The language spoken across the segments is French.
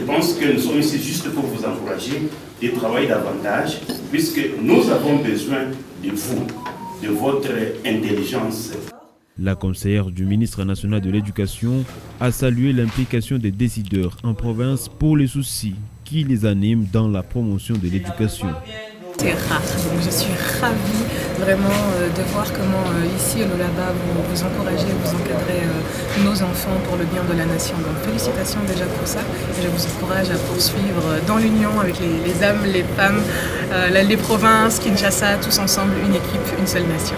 pense que nous sommes ici juste pour vous encourager et travailler davantage, puisque nous avons besoin de vous, de votre intelligence. La conseillère du ministre national de l'Éducation a salué l'implication des décideurs en province pour les soucis qui les animent dans la promotion de l'éducation. C'est rare, donc je suis ravie vraiment de voir comment ici au Lualaba vous encouragez, vous encadrez nos enfants pour le bien de la nation. Donc félicitations déjà pour ça. Je vous encourage à poursuivre dans l'union avec les hommes, les femmes, les provinces, Kinshasa, tous ensemble, une équipe, une seule nation.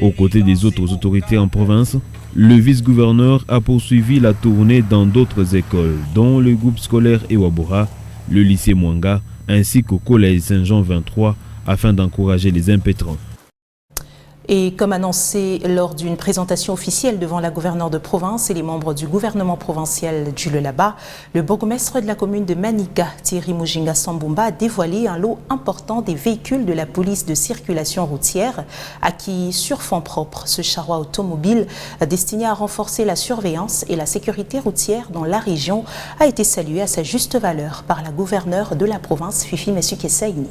Aux côtés des autres autorités en province, le vice-gouverneur a poursuivi la tournée dans d'autres écoles, dont le groupe scolaire Ewabora, le lycée Mwanga, ainsi qu'au collège Saint-Jean 23, afin d'encourager les impétrants. Et comme annoncé lors d'une présentation officielle devant la gouverneure de province et les membres du gouvernement provincial du Lualaba, le bourgmestre de la commune de Manika, Thierry Mujinga Sambumba, a dévoilé un lot important des véhicules de la police de circulation routière, acquis sur fonds propres. Ce charroi automobile destiné à renforcer la surveillance et la sécurité routière dans la région a été salué à sa juste valeur par la gouverneure de la province, Fifi Mesukessaini.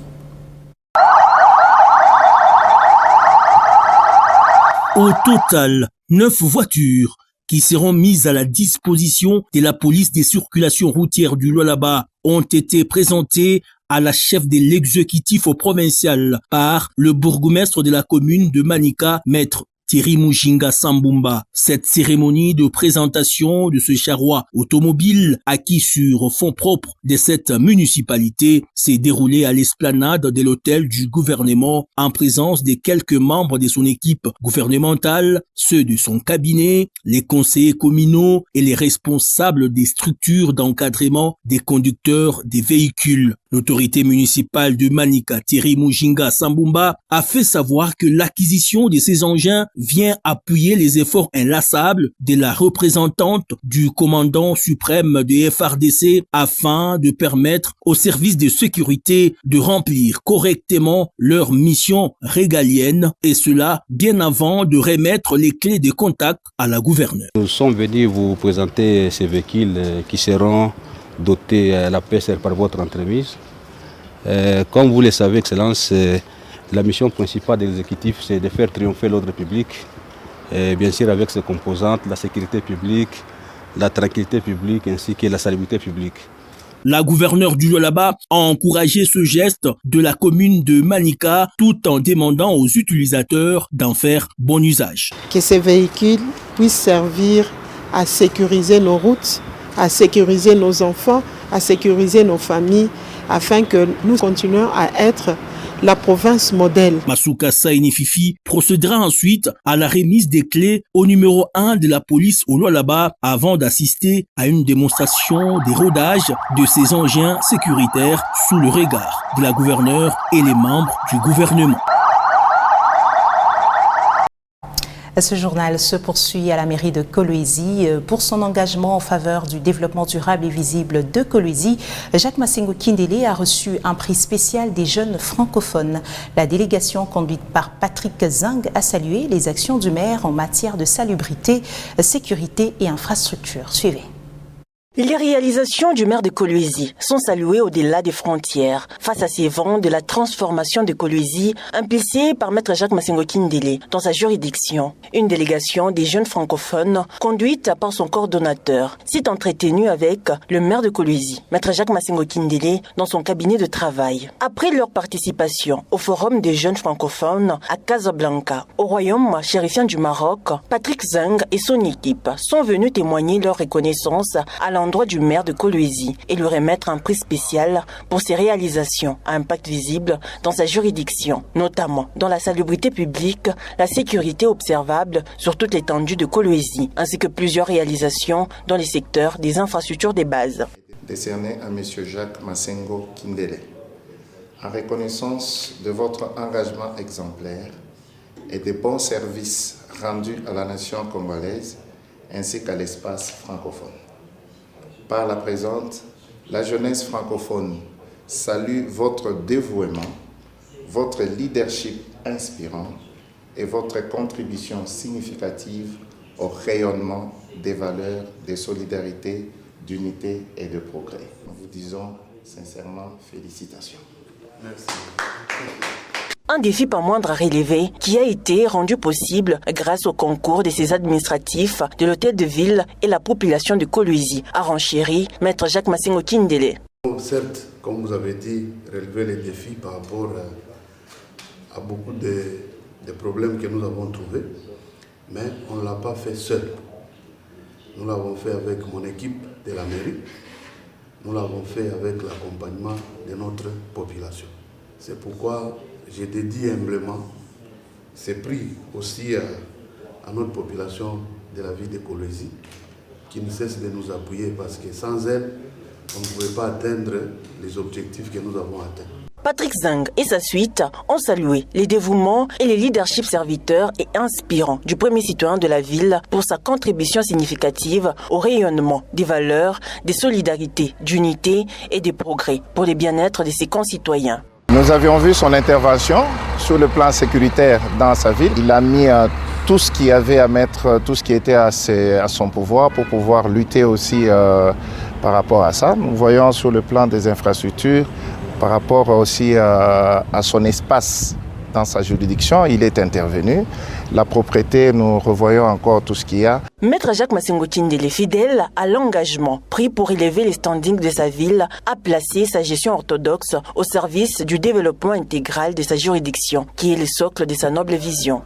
Au total, 9 voitures qui seront mises à la disposition de la police des circulations routières du Lualaba ont été présentées à la chef de l'exécutif provincial par le bourgmestre de la commune de Manika, maître Thierry Mujinga Sambumba. Cette cérémonie de présentation de ce charroi automobile acquis sur fonds propres de cette municipalité s'est déroulée à l'esplanade de l'hôtel du gouvernement en présence de quelques membres de son équipe gouvernementale, ceux de son cabinet, les conseillers communaux et les responsables des structures d'encadrement des conducteurs des véhicules. L'autorité municipale de Manika, Thierry Mujinga Sambumba, a fait savoir que l'acquisition de ces engins vient appuyer les efforts inlassables de la représentante du commandant suprême de FRDC afin de permettre aux services de sécurité de remplir correctement leur mission régalienne, et cela bien avant de remettre les clés de contact à la gouverneure. Nous sommes venus vous présenter ces véhicules qui seront dotés à la PSR par votre entreprise. Comme vous le savez, Excellence, la mission principale de l'exécutif, c'est de faire triompher l'ordre public, et bien sûr avec ses composantes, la sécurité publique, la tranquillité publique ainsi que la salubrité publique. La gouverneure du Lualaba a encouragé ce geste de la commune de Manika tout en demandant aux utilisateurs d'en faire bon usage. Que ces véhicules puissent servir à sécuriser nos routes, à sécuriser nos enfants, à sécuriser nos familles, afin que nous continuions à être la province modèle. Masuka Saini Fifi procédera ensuite à la remise des clés au numéro 1 de la police au Lualaba avant d'assister à une démonstration des rodages de ces engins sécuritaires sous le regard de la gouverneure et les membres du gouvernement. Ce journal se poursuit à la mairie de Kolwezi. Pour son engagement en faveur du développement durable et visible de Kolwezi, Jacques Massengo Kindele a reçu un prix spécial des jeunes francophones. La délégation conduite par Patrick Zing a salué les actions du maire en matière de salubrité, sécurité et infrastructure. Suivez. Les réalisations du maire de Kolwezi sont saluées au-delà des frontières face à ces vents de la transformation de Kolwezi impulsée par maître Jacques Massengo Kindele dans sa juridiction. Une délégation des jeunes francophones conduite par son coordonnateur s'est entretenue avec le maire de Kolwezi, maître Jacques Massengo Kindele, dans son cabinet de travail. Après leur participation au forum des jeunes francophones à Casablanca, au royaume chérifien du Maroc, Patrick Zing et son équipe sont venus témoigner leur reconnaissance à l'endroit du maire de Kolwezi et lui remettre un prix spécial pour ses réalisations à impact visible dans sa juridiction, notamment dans la salubrité publique, la sécurité observable sur toute l'étendue de Kolwezi, ainsi que plusieurs réalisations dans les secteurs des infrastructures des bases. Décerné à M. Jacques Massengo Kindele, en reconnaissance de votre engagement exemplaire et des bons services rendus à la nation congolaise ainsi qu'à l'espace francophone. Par la présente, la jeunesse francophone salue votre dévouement, votre leadership inspirant et votre contribution significative au rayonnement des valeurs de solidarité, d'unité et de progrès. Nous vous disons sincèrement félicitations. Merci. Un défi pas moindre à relever qui a été rendu possible grâce au concours de ces administratifs de l'hôtel de ville et la population de Kolwezi, a renchéri Maître Jacques Masengo Kindele. Certes, comme vous avez dit, relever les défis par rapport à beaucoup de problèmes que nous avons trouvés, mais on ne l'a pas fait seul. Nous l'avons fait avec mon équipe de la mairie, nous l'avons fait avec l'accompagnement de notre population. C'est pourquoi j'ai dédié humblement ces prix aussi à notre population de la ville de Kolwezi, qui ne cesse de nous appuyer parce que sans elle, on ne pouvait pas atteindre les objectifs que nous avons atteints. Patrick Zang et sa suite ont salué les dévouements et les leaderships serviteurs et inspirants du premier citoyen de la ville pour sa contribution significative au rayonnement des valeurs, des solidarités, d'unité et des progrès pour le bien-être de ses concitoyens. Nous avions vu son intervention sur le plan sécuritaire dans sa ville. Il a mis tout ce qu'il y avait à mettre, tout ce qui était à son pouvoir pour pouvoir lutter aussi par rapport à ça. Nous voyons sur le plan des infrastructures, par rapport aussi à son espace dans sa juridiction, il est intervenu. La propriété, nous revoyons encore tout ce qu'il y a. Maître Jacques Masengo Kindele, fidèle à l'engagement pris pour élever les standings de sa ville, a placé sa gestion orthodoxe au service du développement intégral de sa juridiction, qui est le socle de sa noble vision.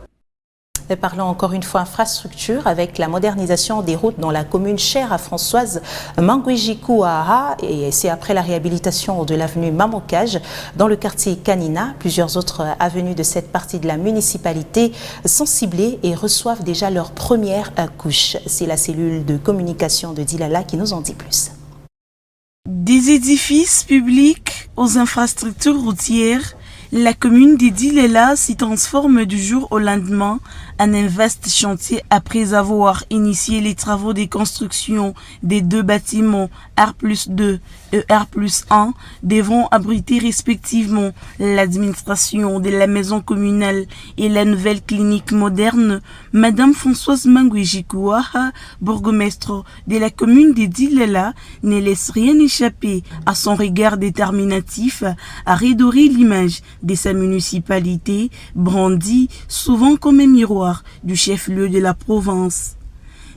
Et parlons encore une fois infrastructure avec la modernisation des routes dans la commune chère à Françoise Mangwejiku-Aha, et c'est après la réhabilitation de l'avenue Mamokage dans le quartier Kanina. Plusieurs autres avenues de cette partie de la municipalité sont ciblées et reçoivent déjà leur première couche. C'est la cellule de communication de Dilala qui nous en dit plus. Des édifices publics aux infrastructures routières, la commune de Dilala s'y transforme du jour au lendemain en un vaste chantier après avoir initié les travaux de construction des deux bâtiments R+2 et R+1 devront abriter respectivement l'administration de la maison communale et la nouvelle clinique moderne. Madame Françoise Mangwejiku-Aha, bourgmestre de la commune de Dilala, ne laisse rien échapper à son regard déterminatif à redorer l'image de sa municipalité, brandie souvent comme un miroir du chef-lieu de la province.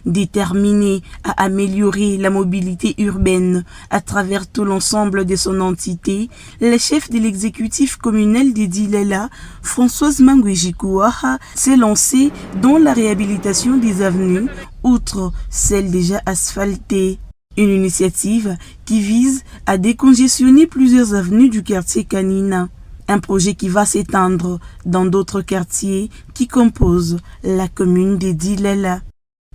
Déterminé à améliorer la mobilité urbaine à travers tout l'ensemble de son entité, la chef de l'exécutif communal de Dilala, Françoise Mangwejiku-Aha, s'est lancée dans la réhabilitation des avenues, outre celles déjà asphaltées. Une initiative qui vise à décongestionner plusieurs avenues du quartier Kanina. Un projet qui va s'étendre dans d'autres quartiers qui composent la commune de Dilala,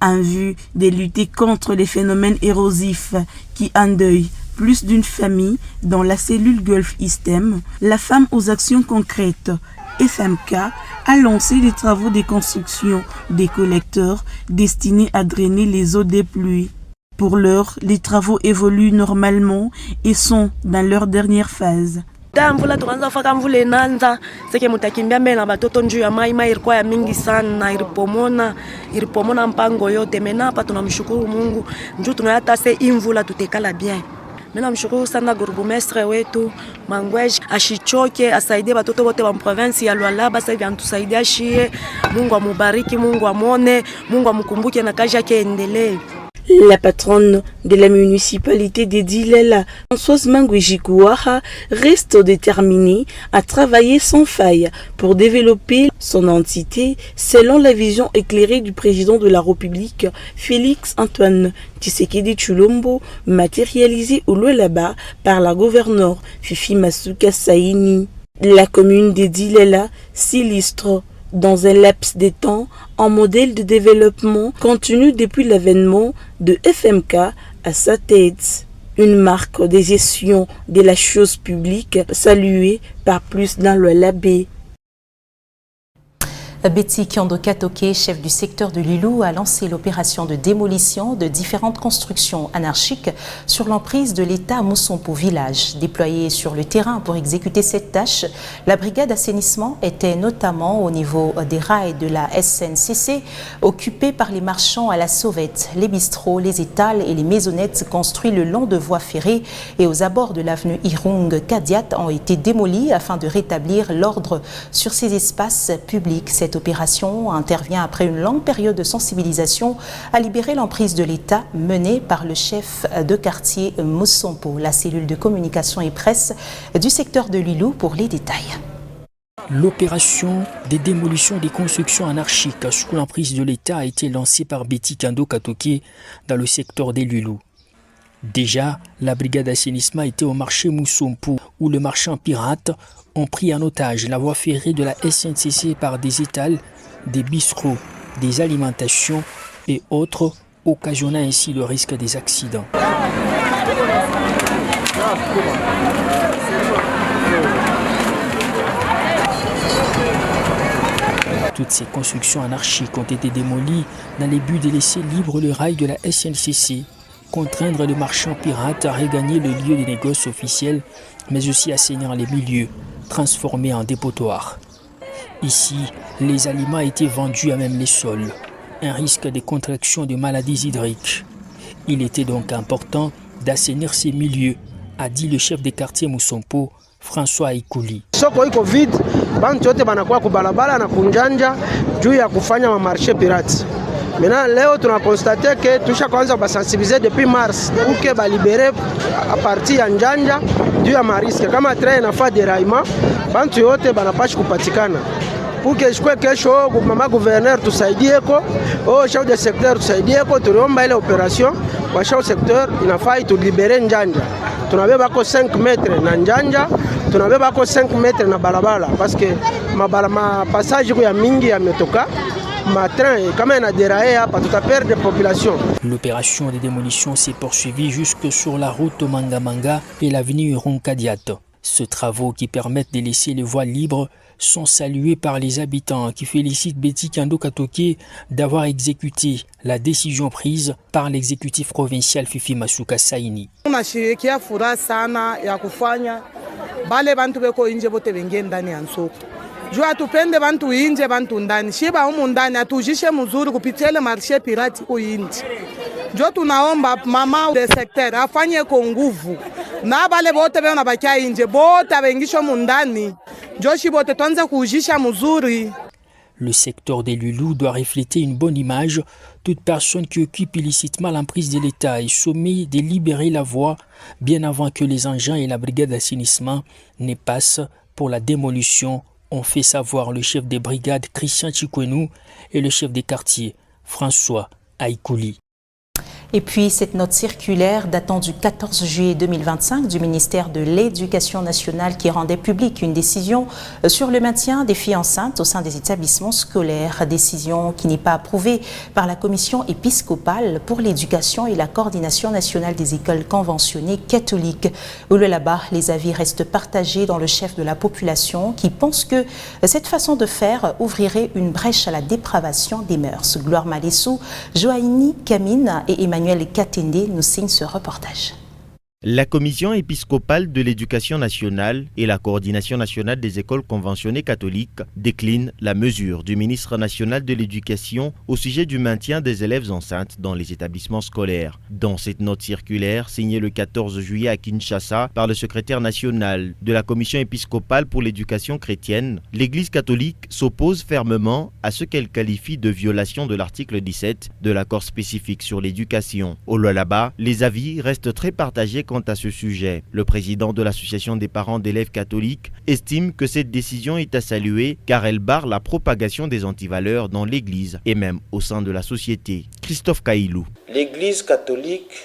en vue de lutter contre les phénomènes érosifs qui endeuillent plus d'une famille dans la cellule Gulf Istem. La femme aux actions concrètes, FMK, a lancé des travaux de construction des collecteurs destinés à drainer les eaux des pluies. Pour l'heure, les travaux évoluent normalement et sont dans leur dernière phase. Mvula tukaanza faka mvula inaanza seke mutakimbia mbele na batoto njuu ya mai ilikuwa ya mingi sana, ilipomona mpango yote. Mena hapa tunamshukuru Mungu njuu tunayata se imvula tutekala bien. Mena mshukuru sana burgomestre wetu Mangweji, ashichoke asaidie batoto wote wa province ya Lualaba. Sasa hivi antusaidia shie. Mungu amubariki, Mungu amone, Mungu amkumbuke na kazi yake endelee. La patronne de la municipalité de Dilala, Françoise Mangwejiku-Aha, reste déterminée à travailler sans faille pour développer son entité selon la vision éclairée du président de la République, Félix Antoine Tshisekedi Tshilombo, matérialisée au Lualaba par la gouverneure Fifi Masuka Saini. La commune de Dilala s'illustre dans un laps de temps en modèle de développement continu depuis l'avènement de FMK à sa tête. Une marque de gestion de la chose publique saluée par plus d'un Lualabé. Betty Kiando Katoke, chef du secteur de Lilou, a lancé l'opération de démolition de différentes constructions anarchiques sur l'emprise de l'État à Mousompo village. Déployée sur le terrain pour exécuter cette tâche, la brigade assainissement était notamment au niveau des rails de la SNCC, occupée par les marchands à la sauvette. Les bistrots, les étals et les maisonnettes construits le long de voies ferrées et aux abords de l'avenue Irung Kadiat ont été démolis afin de rétablir l'ordre sur ces espaces publics. Cette opération intervient après une longue période de sensibilisation à libérer l'emprise de l'État menée par le chef de quartier Mousompo. La cellule de communication et presse du secteur de Lilou pour les détails. L'opération des démolitions des constructions anarchiques sous l'emprise de l'État a été lancée par Betty Kiando Katoke dans le secteur des Lilou. Déjà, la brigade d'assainissement était au marché Mousompo où le marchand pirate ont pris en otage la voie ferrée de la SNCC par des étals, des bistrots, des alimentations et autres, occasionnant ainsi le risque des accidents. Toutes ces constructions anarchiques ont été démolies dans le but de laisser libre le rail de la SNCC, contraindre les marchands pirates à regagner le lieu des négoces officiels, mais aussi assainir les milieux, transformés en dépotoirs. Ici, les aliments étaient vendus à même les sols, un risque de contraction de maladies hydriques. Il était donc important d'assainir ces milieux, a dit le chef des quartiers Mousompo, François Aikouli. Soko iko vide, bantu yote banakuwa kubalabala na kunjanja juu ya kufanya mamarché pirate. Maintenant leo tunakonstate que tusha kwanza basensibiliser depuis mars pour que ba libérer à partir ya njanja juu ya mariske kama train inafaa déraillement bantu yote banapashi kupatikana. Pour que je kesho mama gouverneur tusaidie ko chef de secteur tusaidie ko tuliomba ile opération kwa chef secteur inafaa tu libérer njanja. Tunabeba ko 5 metres na njanja, tunabeba ko 5 metres na balabala parce que ma passage ya mingi yametoka. L'opération de démolition s'est poursuivie jusque sur la route Manga et l'avenue Ronkadiat. Ces travaux qui permettent de laisser les voies libres sont salués par les habitants qui félicitent Betty Kiando Katoke d'avoir exécuté la décision prise par l'exécutif provincial Fifi Masuka Saini. Tunashirikia furaha sana ya kufanya bale bantu beko inje bote bengenda ndani ya soko. Juu atupende bantu inje bantu ndani. Shiba humu ndani atujishe mzuri kupitia ile marché pirate ku inje. Juu tunaomba mama de secteur afanye kwa nguvu. Na bale bote beo nabakia inje bote abengisho mundani. Juu shibote tuanze kujisha mzuri. Le secteur des Lulous doit refléter une bonne image. Toute personne qui occupe illicitement l'emprise de l'État est sommée de libérer la voie bien avant que les engins et la brigade d'assainissement ne passent pour la démolition, ont fait savoir le chef des brigades Christian Chikwenou et le chef des quartiers François Aikouli. Et puis, cette note circulaire datant du 14 juillet 2025 du ministère de l'Éducation nationale qui rendait publique une décision sur le maintien des filles enceintes au sein des établissements scolaires. Décision qui n'est pas approuvée par la commission épiscopale pour l'éducation et la coordination nationale des écoles conventionnées catholiques. Là-bas, les avis restent partagés dans le chef de la population qui pense que cette façon de faire ouvrirait une brèche à la dépravation des mœurs. Gloire Malessou, Joaini Kamine et Emmanuel Katende nous signent ce reportage. La Commission épiscopale de l'éducation nationale et la coordination nationale des écoles conventionnées catholiques déclinent la mesure du ministre national de l'éducation au sujet du maintien des élèves enceintes dans les établissements scolaires. Dans cette note circulaire signée le 14 juillet à Kinshasa par le secrétaire national de la Commission épiscopale pour l'éducation chrétienne, l'Église catholique s'oppose fermement à ce qu'elle qualifie de violation de l'article 17 de l'accord spécifique sur l'éducation. Au Lualaba, les avis restent très partagés quant à ce sujet. Le président de l'association des parents d'élèves catholiques estime que cette décision est à saluer car elle barre la propagation des antivaleurs dans l'Église et même au sein de la société. Christophe Kailou. L'Église catholique,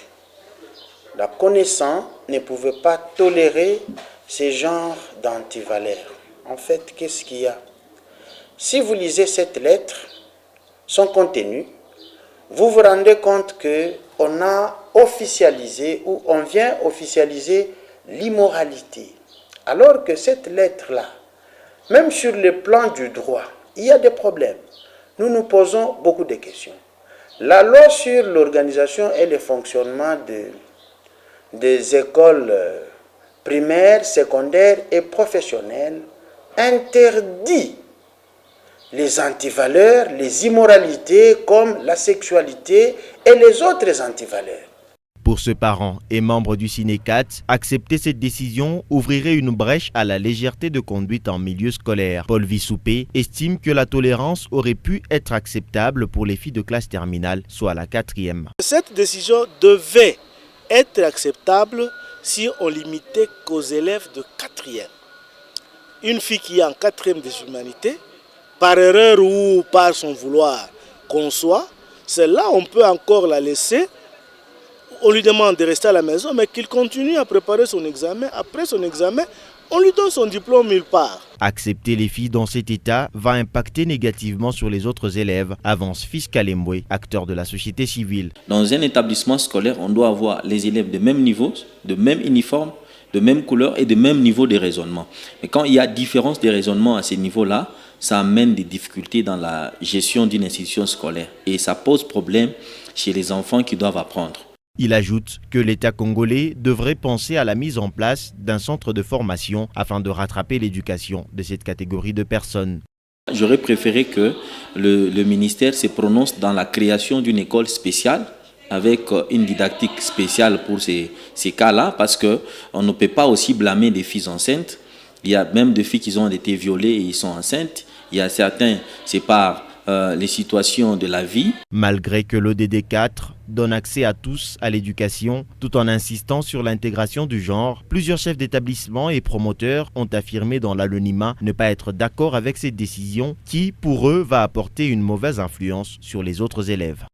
la connaissant, ne pouvait pas tolérer ces genres d'antivaleurs. En fait, qu'est-ce qu'il y a? Si vous lisez cette lettre, son contenu, vous vous rendez compte qu'on a officialisé ou on vient officialiser l'immoralité. Alors que cette lettre-là, même sur le plan du droit, il y a des problèmes. Nous nous posons beaucoup de questions. La loi sur l'organisation et le fonctionnement des écoles primaires, secondaires et professionnelles interdit les antivaleurs, les immoralités comme la sexualité et les autres antivaleurs. Pour ce parent et membre du Cinécat, accepter cette décision ouvrirait une brèche à la légèreté de conduite en milieu scolaire. Paul Vissoupé estime que la tolérance aurait pu être acceptable pour les filles de classe terminale, soit la 4e. Cette décision devait être acceptable si on limitait qu'aux élèves de 4e. Une fille qui est en 4e des humanités, par erreur ou par son vouloir conçoit, celle-là on peut encore la laisser. On lui demande de rester à la maison, mais qu'il continue à préparer son examen. Après son examen, on lui donne son diplôme, il part. Accepter les filles dans cet état va impacter négativement sur les autres élèves, avance Fils Kalembwe, acteur de la société civile. Dans un établissement scolaire, on doit avoir les élèves de même niveau, de même uniforme, de même couleur et de même niveau de raisonnement. Mais quand il y a différence de raisonnement à ces niveaux-là, ça amène des difficultés dans la gestion d'une institution scolaire. Et ça pose problème chez les enfants qui doivent apprendre. Il ajoute que l'État congolais devrait penser à la mise en place d'un centre de formation afin de rattraper l'éducation de cette catégorie de personnes. J'aurais préféré que le ministère se prononce dans la création d'une école spéciale avec une didactique spéciale pour ces cas-là, parce qu'on ne peut pas aussi blâmer des filles enceintes. Il y a même des filles qui ont été violées et ils sont enceintes. Il y a certains, c'est par les situations de la vie. Malgré que l'ODD4 donne accès à tous à l'éducation, tout en insistant sur l'intégration du genre, plusieurs chefs d'établissement et promoteurs ont affirmé dans l'anonymat ne pas être d'accord avec cette décision qui, pour eux, va apporter une mauvaise influence sur les autres élèves.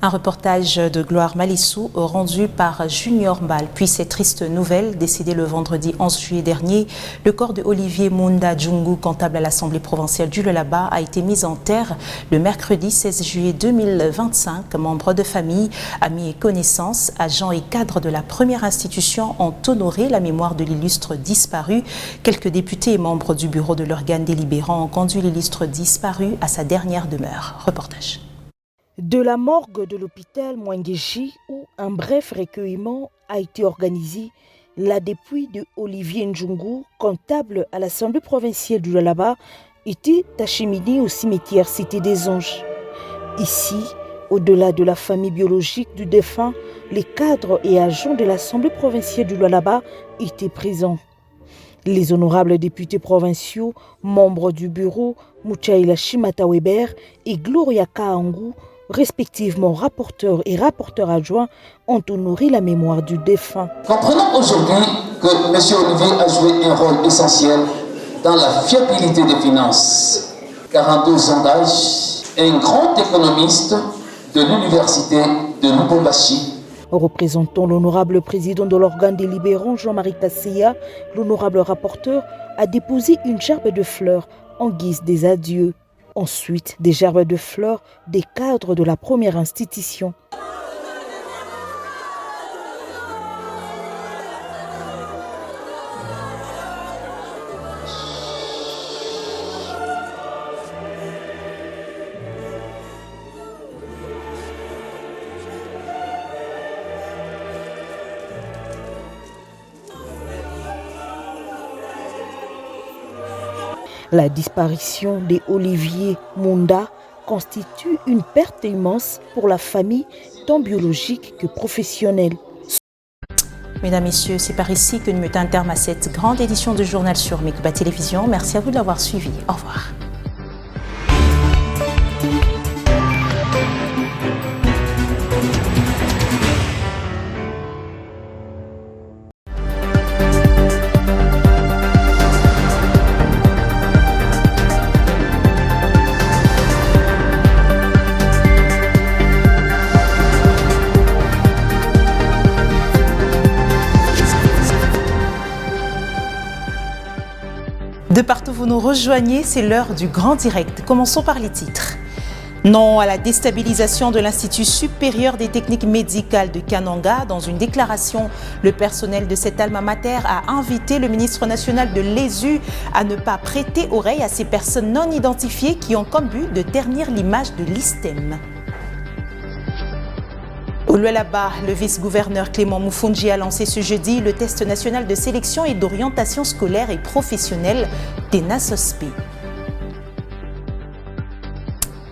Un reportage de Gloire Malissou rendu par Junior Mbal. Puis cette triste nouvelle, décédé le vendredi 11 juillet dernier, le corps de Olivier Munda Djungu, comptable à l'Assemblée provinciale du Lualaba, a été mis en terre le mercredi 16 juillet 2025. Membres de famille, amis et connaissances, agents et cadres de la première institution ont honoré la mémoire de l'illustre disparu. Quelques députés et membres du bureau de l'organe délibérant ont conduit l'illustre disparu à sa dernière demeure. Reportage. De la morgue de l'hôpital Mwengeji, où un bref recueillement a été organisé, la dépouille de Olivier Ndjungu, comptable à l'Assemblée provinciale du Lualaba, était acheminée au cimetière Cité des Anges. Ici, au-delà de la famille biologique du défunt, les cadres et agents de l'Assemblée provinciale du Lualaba étaient présents. Les honorables députés provinciaux, membres du bureau, Mouchaïla Shimata Weber et Gloria Kaangu, respectivement rapporteurs et rapporteurs adjoints, ont honoré la mémoire du défunt. Comprenons aujourd'hui que M. Olivier a joué un rôle essentiel dans la fiabilité des finances. 42 ans d'âge, un grand économiste de l'université de Lubumbashi. Représentant l'honorable président de l'organe délibérant Jean-Marie Kasseya, l'honorable rapporteur a déposé une gerbe de fleurs en guise des adieux. Ensuite, des gerbes de fleurs des cadres de la première institution. La disparition d'Olivier Munda constitue une perte immense pour la famille, tant biologique que professionnelle. Mesdames, Messieurs, c'est par ici que nous mettons un terme à cette grande édition du journal sur Mekuba Télévision. Merci à vous de l'avoir suivi. Au revoir. De partout où vous nous rejoignez, c'est l'heure du grand direct. Commençons par les titres. Non à la déstabilisation de l'Institut supérieur des techniques médicales de Kananga. Dans une déclaration, le personnel de cet alma mater a invité le ministre national de l'ESU à ne pas prêter oreille à ces personnes non identifiées qui ont comme but de ternir l'image de l'ISTEM. Au Lualaba, le vice-gouverneur Clément Moufoundji a lancé ce jeudi le test national de sélection et d'orientation scolaire et professionnelle TENA-SOSPE.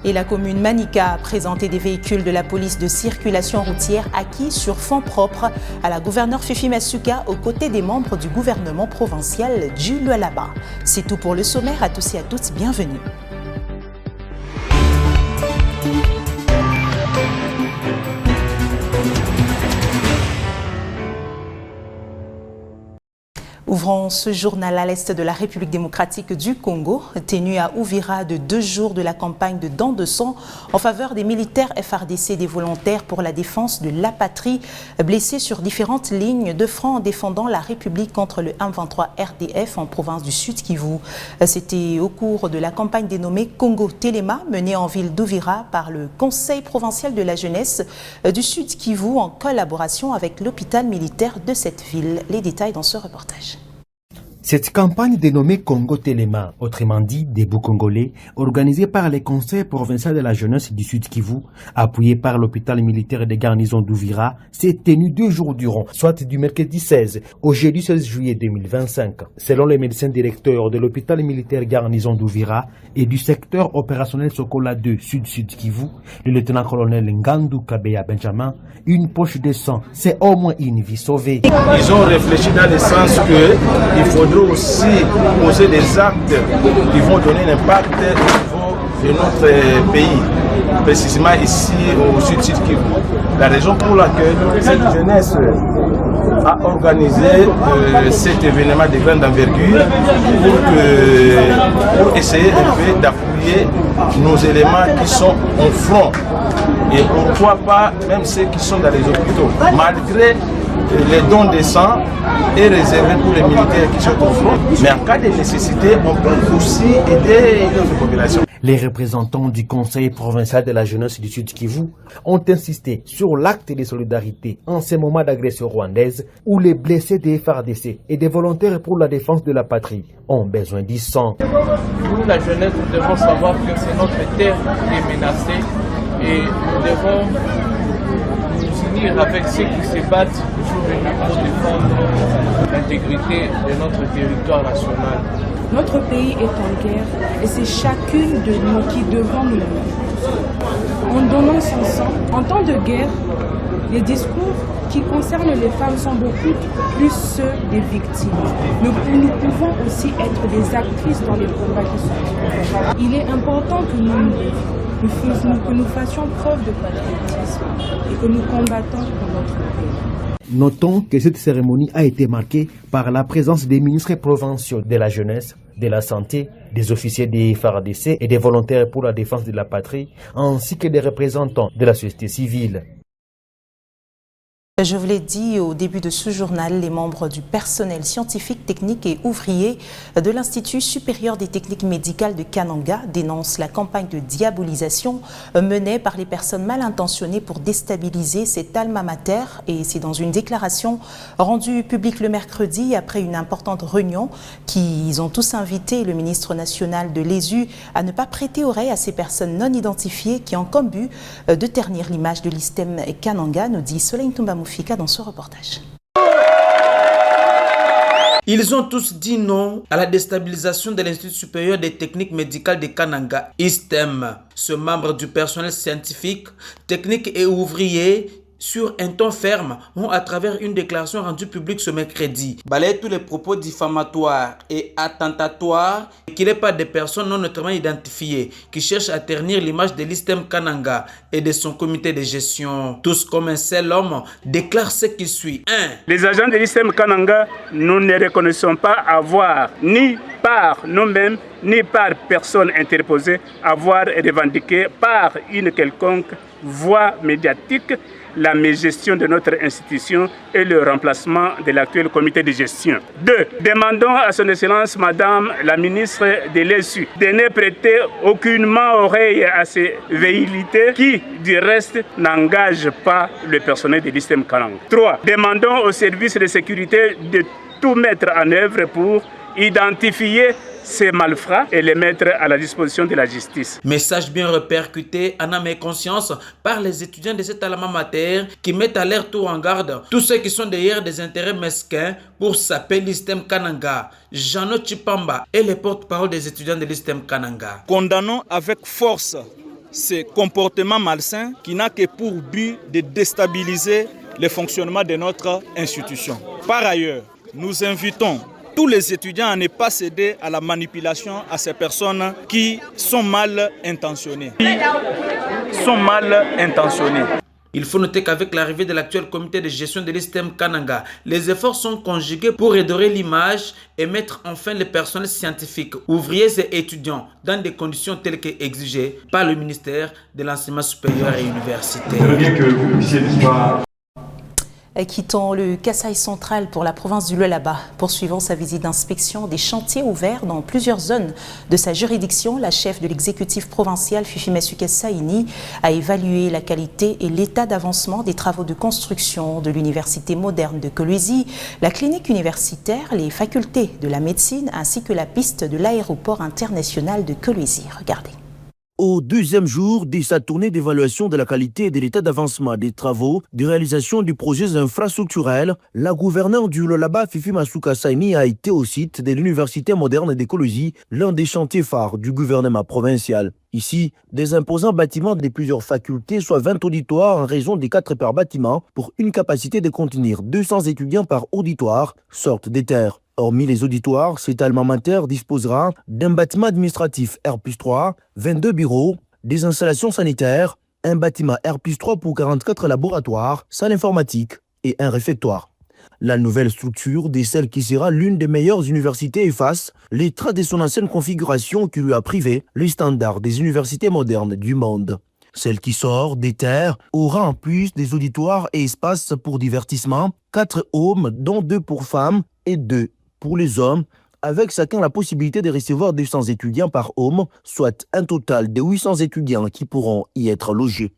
Et la commune Manika a présenté des véhicules de la police de circulation routière acquis sur fonds propres à la gouverneure Fifi Masuka aux côtés des membres du gouvernement provincial du Lualaba. C'est tout pour le sommaire. À tous et à toutes, bienvenue. Ouvrons ce journal à l'est de la République démocratique du Congo, tenu à Uvira de 2 jours de la campagne de don de sang en faveur des militaires FARDC et des volontaires pour la défense de la patrie, blessés sur différentes lignes de front en défendant la République contre le M23 RDF en province du Sud Kivu. C'était au cours de la campagne dénommée Congo Téléma, menée en ville d'Uvira par le Conseil provincial de la jeunesse du Sud Kivu en collaboration avec l'hôpital militaire de cette ville. Les détails dans ce reportage. Cette campagne dénommée Congo Téléma, autrement dit Debout Congolais, organisée par les conseils provinciaux de la jeunesse du Sud Kivu, appuyée par l'hôpital militaire des garnisons d'Uvira, s'est tenue 2 jours durant, soit du mercredi 16 au jeudi 16 juillet 2025. Selon les médecins directeurs de l'hôpital militaire garnison d'Uvira et du secteur opérationnel Sokola 2 Sud-Sud Kivu, le lieutenant-colonel Ngandu Kabeya Benjamin, une poche de sang, c'est au moins une vie sauvée. Ils ont réfléchi dans le sens qu'il faudrait aussi poser des actes qui vont donner un impact au niveau de notre pays, précisément ici au Sud-Sud Kivu. La raison pour laquelle cette jeunesse a organisé cet événement de grande envergure pour essayer un peu d'appuyer nos éléments qui sont au front. Et pourquoi pas même ceux qui sont dans les hôpitaux, malgré les dons de sang est réservé pour les militaires qui sont au front. Mais en cas de nécessité, on peut aussi aider notre population. Les représentants du Conseil provincial de la jeunesse du Sud Kivu ont insisté sur l'acte de solidarité en ces moments d'agression rwandaise où les blessés des FARDC et des volontaires pour la défense de la patrie ont besoin du sang. Nous, la jeunesse, nous devons savoir que c'est notre terre qui est menacée et nous devons nous unir avec ceux qui se battent jour et nuit pour défendre l'intégrité de notre territoire national. Notre pays est en guerre et c'est chacune de nous qui devons nous unir. En donnant son sang, en temps de guerre, les discours qui concernent les femmes sont beaucoup plus ceux des victimes. Nous pouvons aussi être des actrices dans les combats qui sont. Il est important que nous fassions preuve de patriotisme et que nous combattons pour notre pays. Notons que cette cérémonie a été marquée par la présence des ministres provinciaux de la jeunesse, de la santé, des officiers des FARDC et des volontaires pour la défense de la patrie, ainsi que des représentants de la société civile. Je vous l'ai dit au début de ce journal, les membres du personnel scientifique, technique et ouvrier de l'Institut supérieur des techniques médicales de Kananga dénoncent la campagne de diabolisation menée par les personnes mal intentionnées pour déstabiliser cet alma mater. Et c'est dans une déclaration rendue publique le mercredi après une importante réunion qu'ils ont tous invité le ministre national de l'ESU à ne pas prêter oreille à ces personnes non identifiées qui ont comme but de ternir l'image de l'ISTEM Kananga, nous dit Soleil Toumbamouf dans ce reportage. Ils ont tous dit non à la déstabilisation de l'Institut supérieur des techniques médicales de Kananga, ISTEM. Ce membre du personnel scientifique, technique et ouvrier sur un ton ferme, ont à travers une déclaration rendue publique ce mercredi balayé tous les propos diffamatoires et attentatoires qu'il n'est pas des personnes non notamment identifiées qui cherchent à ternir l'image de l'ISTEM Kananga et de son comité de gestion. Tous comme un seul homme déclarent ce qui suit. 1. Les agents de l'ISTEM Kananga, nous ne reconnaissons pas avoir ni par nous-mêmes ni par personne interposée avoir revendiqué par une quelconque voie médiatique la mégestion de notre institution et le remplacement de l'actuel comité de gestion. 2. Demandons à son Excellence Madame la ministre de l'ESU de ne prêter aucunement oreille à ces velléités qui, du reste, n'engagent pas le personnel de l'ISTEM Kananga. 3. Demandons aux services de sécurité de tout mettre en œuvre pour identifier ces malfrats et les mettre à la disposition de la justice. Message bien répercuté en âme et conscience par les étudiants de cet alma mater qui mettent à l'air tout en garde tous ceux qui sont derrière des intérêts mesquins pour saper l'ISTEM Kananga. Jeannot Chipamba est le porte-parole des étudiants de l'ISTEM Kananga. Condamnons avec force ces comportements malsains qui n'ont que pour but de déstabiliser le fonctionnement de notre institution. Par ailleurs, nous invitons tous les étudiants à ne pas céder à la manipulation à ces personnes qui sont mal intentionnées. Il faut noter qu'avec l'arrivée de l'actuel comité de gestion de l'ISTEM Kananga, les efforts sont conjugués pour redorer l'image et mettre enfin le personnel scientifique, ouvriers et étudiants dans des conditions telles qu'exigées par le ministère de l'Enseignement supérieur et universitaire. Quittons le Kasaï central pour la province du Lualaba. Poursuivant sa visite d'inspection des chantiers ouverts dans plusieurs zones de sa juridiction, la chef de l'exécutif provincial Fifimesuke Saini a évalué la qualité et l'état d'avancement des travaux de construction de l'université moderne de Kolwezi, la clinique universitaire, les facultés de la médecine ainsi que la piste de l'aéroport international de Kolwezi. Regardez. Au deuxième jour de sa tournée d'évaluation de la qualité et de l'état d'avancement des travaux de réalisation du projet infrastructurel, la gouverneure du Lualaba, Fifimesuke Saini, a été au site de l'université moderne de Kolwezi, l'un des chantiers phares du gouvernement provincial. Ici, des imposants bâtiments de plusieurs facultés, soit 20 auditoires en raison des 4 par bâtiment, pour une capacité de contenir 200 étudiants par auditoire, sortent des terres. Hormis les auditoires, cet alma mater disposera d'un bâtiment administratif R+3, 22 bureaux, des installations sanitaires, un bâtiment R+3 pour 44 laboratoires, salle informatique et un réfectoire. La nouvelle structure de celle qui sera l'une des meilleures universités efface les traces de son ancienne configuration qui lui a privé les standards des universités modernes du monde. Celle qui sort des terres aura en plus des auditoires et espaces pour divertissement, 4 hommes dont 2 pour femmes et 2 pour les hommes, avec chacun la possibilité de recevoir 200 étudiants par homme, soit un total de 800 étudiants qui pourront y être logés.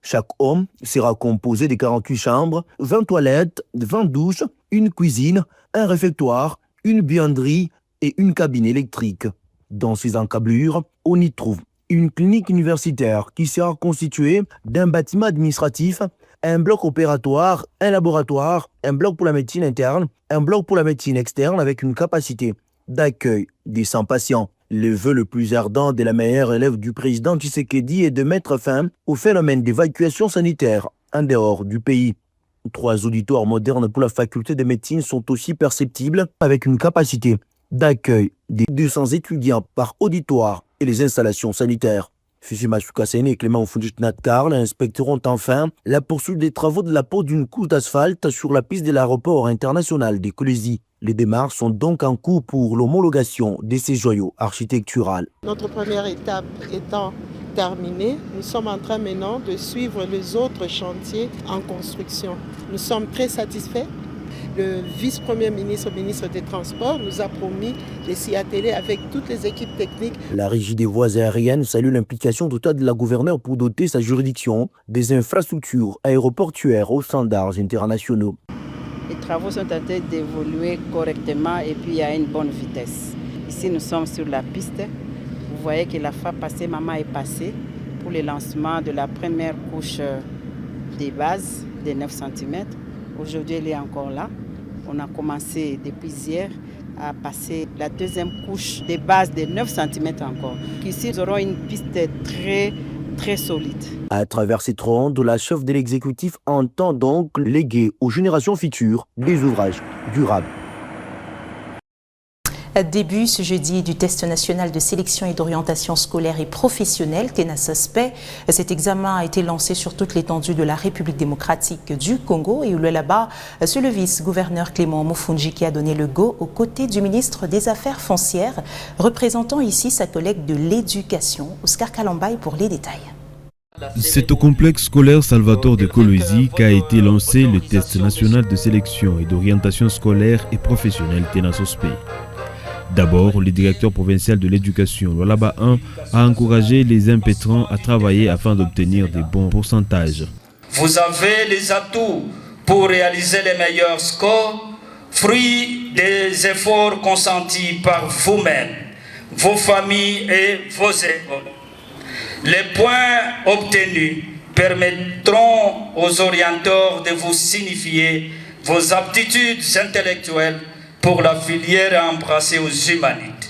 Chaque homme sera composé de 48 chambres, 20 toilettes, 20 douches, une cuisine, un réfectoire, une buanderie et une cabine électrique. Dans ces encablures, on y trouve une clinique universitaire qui sera constituée d'un bâtiment administratif, un bloc opératoire, un laboratoire, un bloc pour la médecine interne, un bloc pour la médecine externe avec une capacité d'accueil des 100 patients. Le vœu le plus ardent de la meilleure élève du président Tshisekedi est de mettre fin au phénomène d'évacuation sanitaire en dehors du pays. 3 auditoires modernes pour la faculté de médecine sont aussi perceptibles avec une capacité d'accueil des 200 étudiants par auditoire et les installations sanitaires. Fifimesuke Saini et Clément Fujit-Natkarl inspecteront enfin la poursuite des travaux de la pose d'une couche d'asphalte sur la piste de l'aéroport international de Kolwezi. Les démarches sont donc en cours pour l'homologation de ces joyaux architecturaux. Notre première étape étant terminée, nous sommes en train maintenant de suivre les autres chantiers en construction. Nous sommes très satisfaits. Le vice-premier ministre, ministre des Transports, nous a promis de s'y atteler avec toutes les équipes techniques. La Régie des voies aériennes salue l'implication totale de la gouverneure pour doter sa juridiction des infrastructures aéroportuaires aux standards internationaux. Les travaux sont en train d'évoluer correctement et puis à une bonne vitesse. Ici, nous sommes sur la piste. Vous voyez que la fois passée, maman est passée pour le lancement de la première couche des bases de 9 cm. Aujourd'hui, elle est encore là. On a commencé depuis hier à passer la deuxième couche des bases de 9 cm encore. Ici, nous aurons une piste très solide. À travers cette ronde, la chef de l'exécutif entend donc léguer aux générations futures des ouvrages durables. Début ce jeudi du test national de sélection et d'orientation scolaire et professionnelle TENA-SASPE. Cet examen a été lancé sur toute l'étendue de la République démocratique du Congo et où là-bas, c'est le vice-gouverneur Clément Mufungi qui a donné le go aux côtés du ministre des Affaires foncières, représentant ici sa collègue de l'éducation, Oscar Kalambay, pour les détails. C'est au complexe scolaire Salvatore de Kolwezi qu'a été lancé le test national de sélection et d'orientation scolaire et professionnelle TENASOSPE. D'abord, le directeur provincial de l'éducation, Lualaba 1, a encouragé les impétrants à travailler afin d'obtenir des bons pourcentages. Vous avez les atouts pour réaliser les meilleurs scores, fruit des efforts consentis par vous-même, vos familles et vos écoles. Les points obtenus permettront aux orienteurs de vous signifier vos aptitudes intellectuelles pour la filière embrassée aux humanités.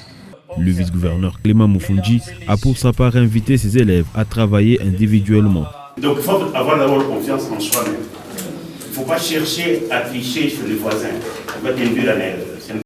Le vice-gouverneur Clément Moufoundji a pour sa part invité ses élèves à travailler individuellement. Donc il faut avoir d'abord confiance en soi-même. Il ne faut pas chercher à tricher sur les voisins. Ça va être une dure année.